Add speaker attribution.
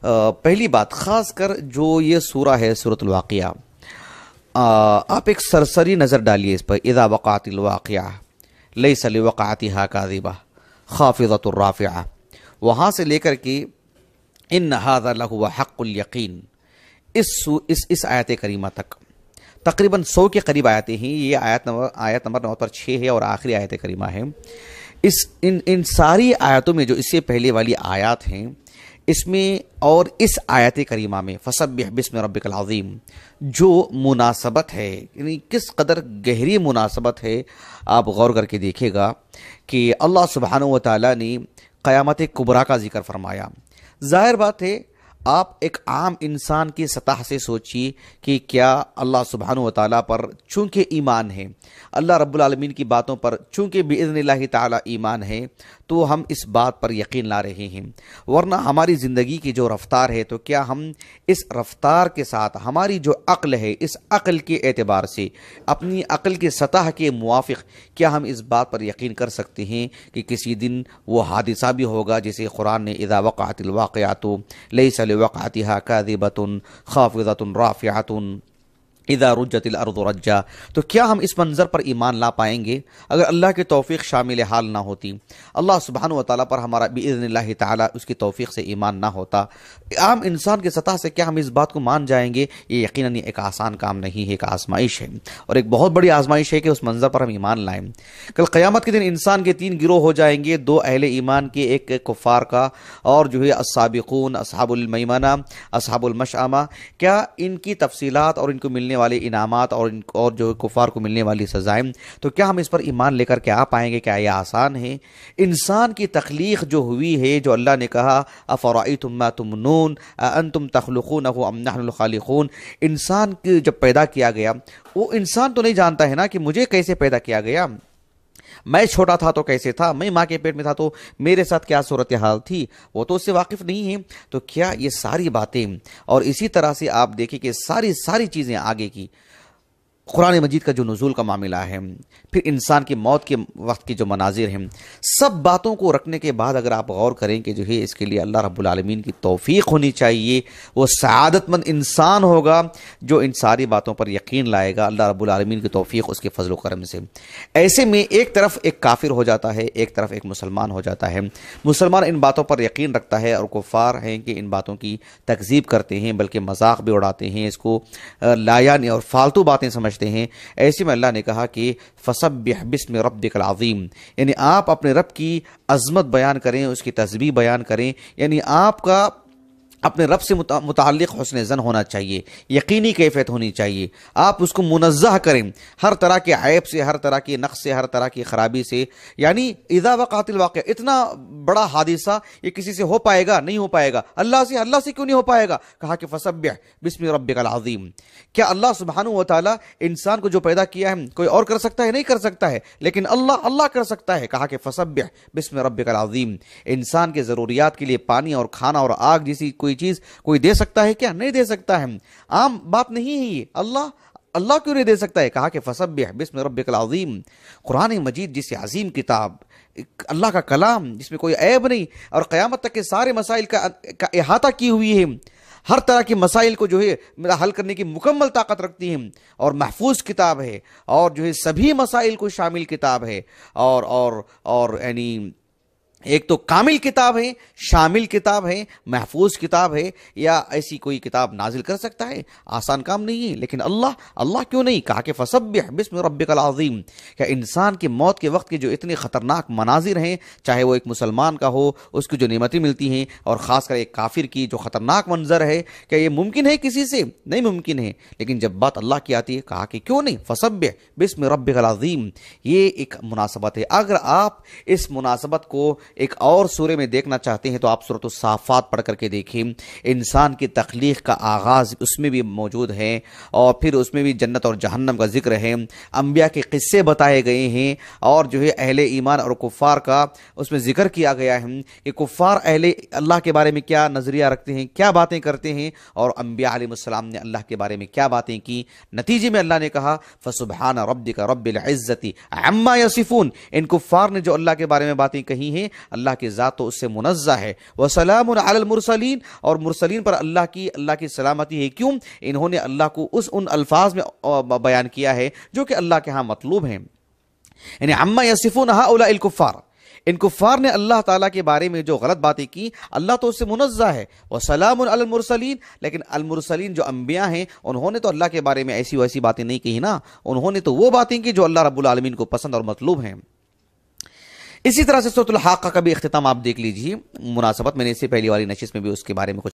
Speaker 1: پہلی بات خاص کر جو یہ سورہ ہے سورۃ الواقعہ، آپ ایک سرسری نظر ڈالیے اس پر. اذا وقعت الواقعہ لیس لوقعتها کاذبہ خافضۃ الرافعہ، وہاں سے لے کر کے ان ھذا لہو حق الیقین، اس آیت کریمہ تک تقریباً 100 کے قریب آیتیں ہیں. یہ آیت نمبر 9 پر 6 ہے اور آخری آیت کریمہ ہے. ان ساری آیتوں میں جو اس سے پہلے والی آیات ہیں اس میں اور اس آیت کریمہ میں فسبح بسم ربک العظیم جو مناسبت ہے، یعنی کس قدر گہری مناسبت ہے، آپ غور کر کے دیکھے گا کہ اللہ سبحانہ و تعالیٰ نے قیامت کبریٰ کا ذکر فرمایا. ظاہر بات ہے آپ ایک عام انسان کی سطح سے سوچیے کہ کیا اللہ سبحانہ و تعالیٰ پر چونکہ ایمان ہے، اللہ رب العالمین کی باتوں پر چونکہ بإذن اللہ تعالیٰ ایمان ہے، تو ہم اس بات پر یقین لا رہے ہیں. ورنہ ہماری زندگی کی جو رفتار ہے، تو کیا ہم اس رفتار کے ساتھ ہماری جو عقل ہے، اس عقل کے اعتبار سے اپنی عقل کی سطح کے موافق کیا ہم اس بات پر یقین کر سکتے ہیں کہ کسی دن وہ حادثہ بھی ہوگا جسے قرآن نے اذا وقعت الواقعۃ لیس لوقعتها کاذبۃ خافضۃ رافعۃ اذا رجت الارض رجا؟ تو کیا ہم اس منظر پر ایمان لا پائیں گے اگر اللہ کی توفیق شامل حال نہ ہوتی، اللہ سبحانہ و تعالیٰ پر ہمارا باذن اللہ تعالیٰ اس کی توفیق سے ایمان نہ ہوتا؟ عام انسان کی سطح سے کیا ہم اس بات کو مان جائیں گے؟ یہ یقیناً ایک آسان کام نہیں ہے، ایک آزمائش ہے، اور ایک بہت بڑی آزمائش ہے کہ اس منظر پر ہم ایمان لائیں. کل قیامت کے دن انسان کے 3 گروہ ہو جائیں گے، 2 اہل ایمان کے، ایک کفار کا، اور جو ہے السابقون اصحاب المیمنہ اصحاب المشأمہ. کیا ان کی تفصیلات اور ان کو ملنے والے انعامات اور جو کفار کو ملنے والی سزائیں، تو کیا ہم اس پر ایمان لے کر کے آ پائیں گے؟ کیا یہ آسان ہے؟ انسان کی تخلیق جو ہوئی ہے، جو اللہ نے کہا افرأیتم ما تمنون اانتم تخلقونہ ام نحن الخالقون، انسان کی جب پیدا کیا گیا، وہ انسان تو نہیں جانتا ہے نا کہ مجھے کیسے پیدا کیا گیا، میں چھوٹا تھا تو کیسے تھا، میں ماں کے پیٹ میں تھا تو میرے ساتھ کیا صورتحال تھی، وہ تو اس سے واقف نہیں ہے. تو کیا یہ ساری باتیں، اور اسی طرح سے آپ دیکھیں کہ ساری چیزیں آگے کی قرآن مجید کا جو نزول کا معاملہ ہے، پھر انسان کی موت کے وقت کے جو مناظر ہیں، سب باتوں کو رکھنے کے بعد اگر آپ غور کریں کہ جو ہے اس کے لیے اللہ رب العالمین کی توفیق ہونی چاہیے، وہ سعادت مند انسان ہوگا جو ان ساری باتوں پر یقین لائے گا، اللہ رب العالمین کی توفیق اس کے فضل و کرم سے. ایسے میں ایک طرف ایک کافر ہو جاتا ہے، ایک طرف ایک مسلمان ہو جاتا ہے. مسلمان ان باتوں پر یقین رکھتا ہے، اور کفار ہیں کہ ان باتوں کی تکذیب کرتے ہیں، بلکہ مذاق بھی اڑاتے ہیں، اس کو لایعنی اور فالتو باتیں سمجھتے ہیں. ایسے میں اللہ نے کہا کہ فسبح بسم ربک العظیم، یعنی آپ اپنے رب کی عظمت بیان کریں، اس کی تسبیح بیان کریں، یعنی آپ کا اپنے رب سے متعلق حسن ظن ہونا چاہیے، یقینی کیفیت ہونی چاہیے، آپ اس کو منزہ کریں ہر طرح کے عیب سے، ہر طرح کی نقص سے، ہر طرح کی خرابی سے. یعنی اذا وقعت الواقعہ، اتنا بڑا حادثہ یہ کسی سے ہو پائے گا؟ نہیں ہو پائے گا. اللہ سے کیوں نہیں ہو پائے گا؟ کہا کہ فسبح بسم ربک العظیم. کیا اللہ سبحانہ و تعالیٰ انسان کو جو پیدا کیا ہے کوئی اور کر سکتا ہے؟ نہیں کر سکتا ہے، لیکن اللہ کر سکتا ہے. کہا کہ فسبح بسم ربک العظیم. انسان کے ضروریات کے لیے پانی اور کھانا اور آگ جیسی کوئی چیز کوئی دے سکتا ہے کیا؟ نہیں دے سکتا ہے، عام بات نہیں ہے یہ. اللہ کیوں نہیں دے سکتا ہے؟ کہا کہ فسبح بسم ربک العظیم. قرآن مجید جس عظیم کتاب، اللہ کا کلام جس میں کوئی عیب نہیں، اور قیامت تک کے سارے مسائل کا احاطہ کی ہوئی ہے، ہر طرح کے مسائل کو جو ہے حل کرنے کی مکمل طاقت رکھتی ہیں، اور محفوظ کتاب ہے، اور جو ہے سبھی مسائل کو شامل کتاب ہے، اور یعنی ایک تو کامل کتاب ہے، شامل کتاب ہے، محفوظ کتاب ہے. یا ایسی کوئی کتاب نازل کر سکتا ہے؟ آسان کام نہیں ہے. لیکن اللہ کیوں نہیں؟ کہا کہ فسبح بسم ربک العظیم. کہ انسان کی موت کے وقت کے جو اتنے خطرناک مناظر ہیں، چاہے وہ ایک مسلمان کا ہو، اس کی جو نعمتیں ملتی ہیں، اور خاص کر ایک کافر کی جو خطرناک منظر ہے، کیا یہ ممکن ہے کسی سے؟ نہیں ممکن ہے. لیکن جب بات اللہ کی آتی ہے، کہا کہ کیوں نہیں؟ فسبح بسم ربک العظیم. یہ ایک مناسبت ہے. اگر آپ اس مناسبت کو ایک اور سورے میں دیکھنا چاہتے ہیں تو آپ سورۃ الصافات پڑھ کر کے دیکھیں. انسان کی تخلیق کا آغاز اس میں بھی موجود ہے، اور پھر اس میں بھی جنت اور جہنم کا ذکر ہے، انبیاء کے قصے بتائے گئے ہیں، اور جو ہے اہل ایمان اور کفار کا اس میں ذکر کیا گیا ہے کہ کفار اہل اللہ کے بارے میں کیا نظریہ رکھتے ہیں، کیا باتیں کرتے ہیں، اور انبیاء علیہ السلام نے اللہ کے بارے میں کیا باتیں کی. نتیجے میں اللہ نے کہا فسبحان ربک رب العزت عما یصفون. ان کفار نے جو اللہ کے بارے میں باتیں کہی ہیں، اللہ کی ذات تو اس سے منزہ ہے. وسلام علی المرسلین، اور مرسلین پر اللہ کی سلامتی ہے. کیوں؟ انہوں نے اللہ کو ان الفاظ میں بیان کیا ہے جو کہ اللہ کے ہاں مطلوب ہیں. یعنی عما یصفون ہؤلاء الکفار، ان کفار نے اللہ تعالیٰ کے بارے میں جو غلط باتیں کی، اللہ تو اس سے منزہ ہے. وسلام علی المرسلین، لیکن المرسلین جو انبیاء ہیں انہوں نے تو اللہ کے بارے میں ایسی ویسی باتیں نہیں کہی نا، انہوں نے تو وہ باتیں کی جو اللہ رب العالمین کو پسند اور مطلوب ہیں. اسی طرح سے سورۃ الحاقہ کا بھی اختتام آپ دیکھ لیجیے. مناسبت میں نے اس سے پہلی والی نشست میں بھی اس کے بارے میں کچھ